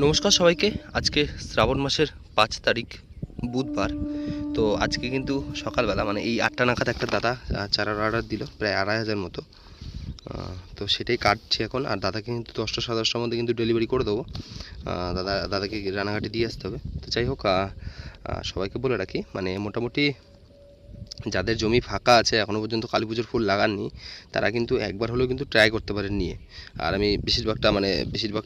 নমস্কার সবাইকে। আজকে শ্রাবণ মাসের 5 তারিখ বুধবার। তো আজকে কিন্তু সকালবেলা মানে এই 8টা নাগাদ একটা দাদা চারার অর্ডার দিল প্রায় 2,500 মতো। তো সেটাই কাটছি এখন। আর দাদাকে কিন্তু 10টা 10:30টার মধ্যে কিন্তু ডেলিভারি করে দেবো। দাদাকে রানাঘাটে দিয়ে আসতে হবে। তো যাই হোক, সবাইকে বলে রাখি মানে মোটামুটি যাদের জমি ফাঁকা আছে এখনও পর্যন্ত কালী পুজোর ফুল লাগাননি, তারা কিন্তু একবার হলেও কিন্তু ট্রাই করতে পারেন নিয়ে। আর আমি বেশিরভাগটা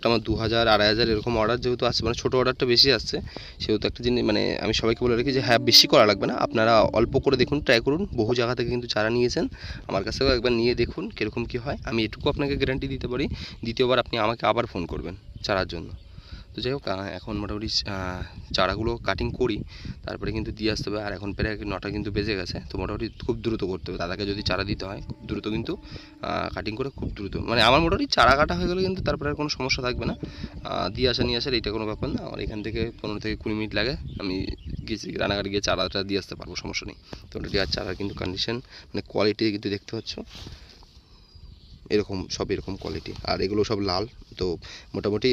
আমার 2,000 2,500 এরকম অর্ডার যেহেতু আসছে, মানে ছোটো অর্ডারটা বেশি আসছে, সেহেতু একটা জিনিস মানে আমি সবাইকে বলে রাখি যে হ্যাঁ, বেশি করা লাগবে না, আপনারা অল্প করে দেখুন, ট্রাই করুন। বহু জায়গা থেকে কিন্তু চারা নিয়েছেন, আমার কাছেও একবার নিয়ে দেখুন কীরকম কী হয়। আমি এটুকু আপনাকে গ্যারান্টি দিতে পারি, দ্বিতীয়বার আপনি আমাকে আবার ফোন করবেন চারার জন্য। তো যাই হোক, এখন মোটামুটি চারাগুলো কাটিং করি, তারপরে কিন্তু দিয়ে আসতে হবে। আর এখন প্রায় 9টা কিন্তু বেজে গেছে। তো মোটামুটি খুব দ্রুত করতে হবে, দাদাকে যদি চারা দিতে হয় খুব দ্রুত কিন্তু কাটিং করে খুব দ্রুত, মানে আমার মোটামুটি চারা কাটা হয়ে গেলে কিন্তু তারপরে আর কোনো সমস্যা থাকবে না। দিয়ে আসা নিয়ে আসার এইটা কোনো ব্যাপার না। আমার এখান থেকে 15 থেকে 20 মিনিট লাগে, আমি গিয়েছি রানাঘাটে গিয়ে চারাটা দিয়ে আসতে পারবো, সমস্যা নেই। তো অলরেডি আর চারার কিন্তু কন্ডিশন মানে কোয়ালিটি কিন্তু দেখতে পাচ্ছ, এরকম সব এরকম কোয়ালিটি। আর এগুলো সব লাল। তো মোটামুটি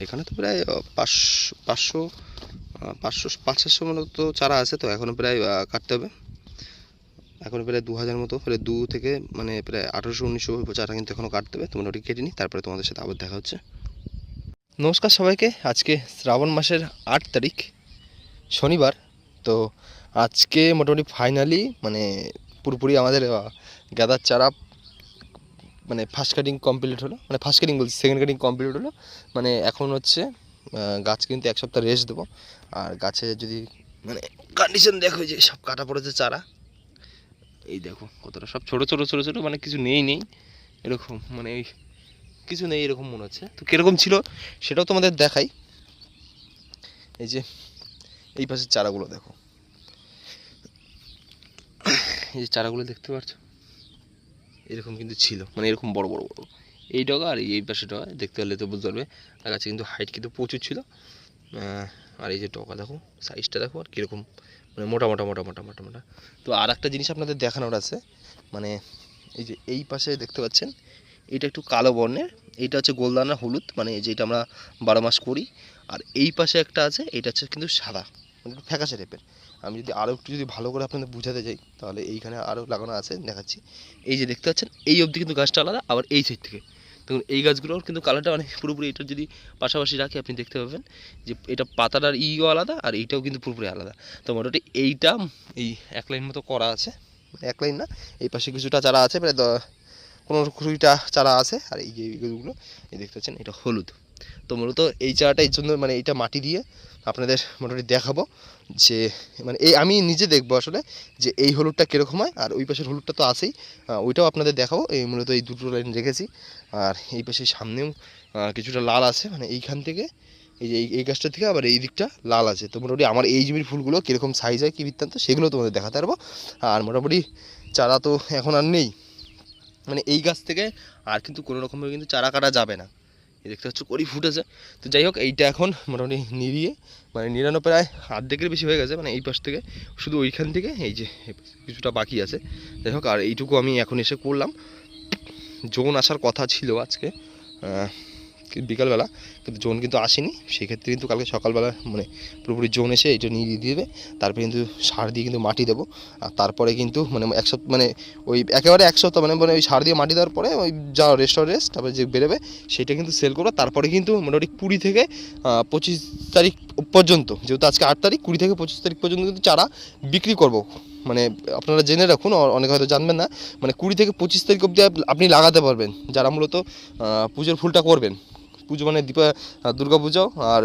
এখানে তো প্রায় 500 মতো চারা আছে। তো এখনও প্রায় কাটতে হবে, এখন প্রায় 2,000 মতো, প্রায় 2 থেকে মানে প্রায় 1800-1900 চারা কিন্তু এখনও কাটতে হবে। তো মোটামুটি কেটে নিই, তারপরে তোমাদের সাথে আবার দেখা হচ্ছে। নমস্কার সবাইকে। আজকে শ্রাবণ মাসের 8 তারিখ শনিবার। তো আজকে মোটামুটি ফাইনালি মানে পুরোপুরি আমাদের গাঁদার চারা মানে ফার্স্ট কাটিং কমপ্লিট হলো, মানে ফার্স্ট কাটিং বলছি, সেকেন্ড কাটিং কমপ্লিট হলো। মানে এখন হচ্ছে গাছ কিন্তু 1 সপ্তাহ রেস্ট দেবো। আর গাছে যদি মানে কন্ডিশন দেখো, যে সব কাটা পড়েছে চারা, এই দেখো কতটা সব ছোটো ছোটো ছোটো ছোটো, মানে কিছু নেই এরকম, মানে এই কিছু নেই এরকম মনে হচ্ছে। তো কীরকম ছিল সেটাও তোমাদের দেখাই। এই যে এই পাশের চারাগুলো দেখো, এই যে চারাগুলো দেখতে পাচ্ছ, এরকম কিন্তু ছিল, মানে এরকম বড় বড় বড় এই ডগা আর এই পাশে ডগা, দেখতে পারলে তো বুঝতে পারবে। আর গাছে কিন্তু হাইট কিন্তু প্রচুর ছিল। আর এই যে ডগা দেখো, সাইজটা দেখো আর কীরকম, মানে মোটা মোটা মোটা মোটা মোটা মোটা। তো আর একটা জিনিস আপনাদের দেখানোর আছে, মানে এই যে এই পাশে দেখতে পাচ্ছেন, এটা একটু কালো বর্ণের, এইটা হচ্ছে গোলদানা হলুদ, মানে যেটা আমরা 12 মাস করি। আর এই পাশে একটা আছে, এটা হচ্ছে কিন্তু সাদা, মানে একটু ফ্যাকাশে টাইপের। আমি যদি আরও একটু ভালো করে আপনাদের বোঝাতে যাই, তাহলে এইখানে আরও লাগানো আছে, দেখাচ্ছি। এই যে দেখতে পাচ্ছেন, এই অবধি কিন্তু গাছটা আলাদা, আবার এই সাইড থেকে দেখুন এই গাছগুলোর কিন্তু কালারটা মানে পুরোপুরি, এটার যদি পাশাপাশি রাখি আপনি দেখতে পাবেন যে এটা পাতাটার ইও আলাদা, আর এইটাও কিন্তু পুরোপুরি আলাদা। তো মোটামুটি এইটা এই 1 লাইন মতো করা আছে, মানে 1 লাইন না, এই পাশে কিছুটা চারা আছে, প্রায় 15-20টা চারা আছে। আর এই যে এইগুলো এই দেখতে পাচ্ছেন, এটা হলুদ। তো মূলত এই চারাটা এই জন্য, মানে এইটা মাটি দিয়ে আপনাদের মোটামুটি দেখাবো যে, মানে এই আমি নিজে দেখবো আসলে যে এই হলুদটা কীরকম হয়। আর ওই পাশের হলুদটা তো আছেই, ওইটাও আপনাদের দেখাবো। এই মূলত এই দুটো লাইন রেখেছি। আর এই পাশে সামনেও কিছুটা লাল আছে, মানে এইখান থেকে এই যে এই গাছটা থেকে আবার এই দিকটা লাল আছে। তো মোটামুটি আমার এই জমির ফুলগুলো কীরকম সাইজ হয়, কী বৃত্তান্ত, সেগুলো তোমাদের দেখাতে পারবো। আর মোটামুটি চারা তো এখন আর নেই, মানে এই গাছ থেকে আর কিন্তু কোনো রকমের কিন্তু চারা কাটা যাবে না। এই দেখতে পাচ্ছ কড়ি ফুটেছে। তো যাই হোক, এইটা এখন মোটামুটি নিড়িয়ে, মানে নিড়ানো প্রায় অর্ধেকের বেশি হয়ে গেছে, মানে এই পাশ থেকে শুধু ওইখান থেকে এই যে কিছুটা বাকি আছে। যাই হোক, আর এইটুকু আমি এখন এসে করলাম। জোন আসার কথা ছিল আজকে বিকালবেলা, কিন্তু জোন কিন্তু আসেনি। সেক্ষেত্রে কিন্তু কালকে সকালবেলা মানে পুরোপুরি জোন এসে এটা নিয়ে দিয়ে দেবে। তারপরে কিন্তু সার দিয়ে কিন্তু মাটি দেবো। আর তারপরে কিন্তু মানে মানে ওই একেবারে 1 সপ্তাহ মানে ওই সার দিয়ে মাটি দেওয়ার পরে ওই যা রেস্ট তারপরে যে বেরোবে সেটা কিন্তু সেল করবো। তারপরে কিন্তু মোটামুটি 20 থেকে 25 তারিখ পর্যন্ত, যেহেতু আজকে 8 তারিখ, 20 থেকে 25 তারিখ পর্যন্ত কিন্তু চারা বিক্রি করব। মানে আপনারা জেনে রাখুন, অনেক হয়তো জানবেন না, মানে 20 থেকে 25 তারিখ অবধি আপনি লাগাতে পারবেন যারা মূলত পুজোর ফুলটা করবেন। পুজো মানে দুর্গা পুজো আর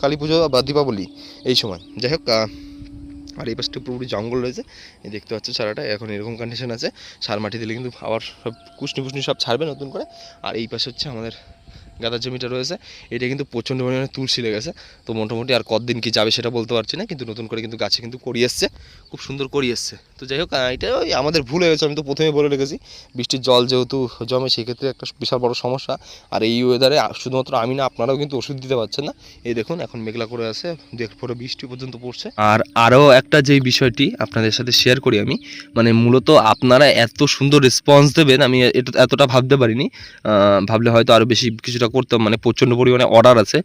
কালী পুজো বা দীপাবলি এই সময়। যাই হোক, আর এই পাশটা পুরোপুরি জঙ্গল রয়েছে, এই দেখতে পাচ্ছ চারাটা এখন এরকম কন্ডিশন আছে। সার মাটি দিলে কিন্তু আবার সব কুশনি সব ছাড়বে নতুন করে। আর এই পাশে হচ্ছে আমাদের গাঁদার জমিটা রয়েছে, এটা কিন্তু প্রচণ্ড পরিমাণে তুলসী লেগেছে। তো মোটামুটি আর কতদিন কি যাবে সেটা বলতে পারছি না, কিন্তু নতুন করে কিন্তু গাছে কিন্তু করি এসছে, খুব সুন্দর করি এসছে। তো যাই হোক এটা ওই আমাদের ভুল হয়ে গেছে, আমি তো প্রথমে বলে রেখেছি বৃষ্টির জল যেহেতু জমে সেক্ষেত্রে একটা বিশাল বড় সমস্যা। আর এই ওয়েদারে শুধুমাত্র আমি না, আপনারাও কিন্তু ওষুধ দিতে পারছেন না। এই দেখুন এখন মেঘলা করে আছে, পুরো বৃষ্টি পর্যন্ত পড়ছে। আর আরও একটা যেই বিষয়টি আপনাদের সাথে শেয়ার করি আমি, মানে মূলত আপনারা এত সুন্দর রেসপন্স দেবেন আমি এটা এতটা ভাবতে পারিনি। ভাবলে হয়তো আরও বেশি কিছুটা করতাম, মানে প্রচণ্ড পরিমাণে অর্ডার আছে।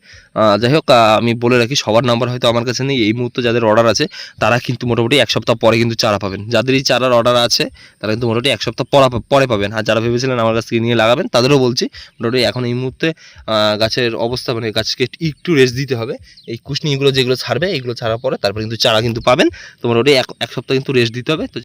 যাই হোক আমি বলে রাখি, সবার নাম্বার হয়তো আমার কাছে নেই, এই মুহূর্তে যাদের অর্ডার আছে তারা কিন্তু মোটামুটি 1 সপ্তাহ পরে কিন্তু চারা পাবেন। যাদের এই চারার অর্ডার আছে তারা কিন্তু মোটামুটি 1 সপ্তাহ পরে পাবেন। আর যারা ভেবেছিলেন আমার কাছ থেকে নিয়ে লাগাবেন তাদেরও বলছি মোটামুটি এখন এই মুহূর্তে গাছের অবস্থা, মানে গাছকে একটু রেস্ট দিতে হবে। এই কুশনিগুলো যেগুলো ছাড়বে এইগুলো ছাড়ার পরে তারপরে কিন্তু চারা কিন্তু পাবেন। তো মোটামুটি এক সপ্তাহ কিন্তু রেস্ট দিতে হবে। তো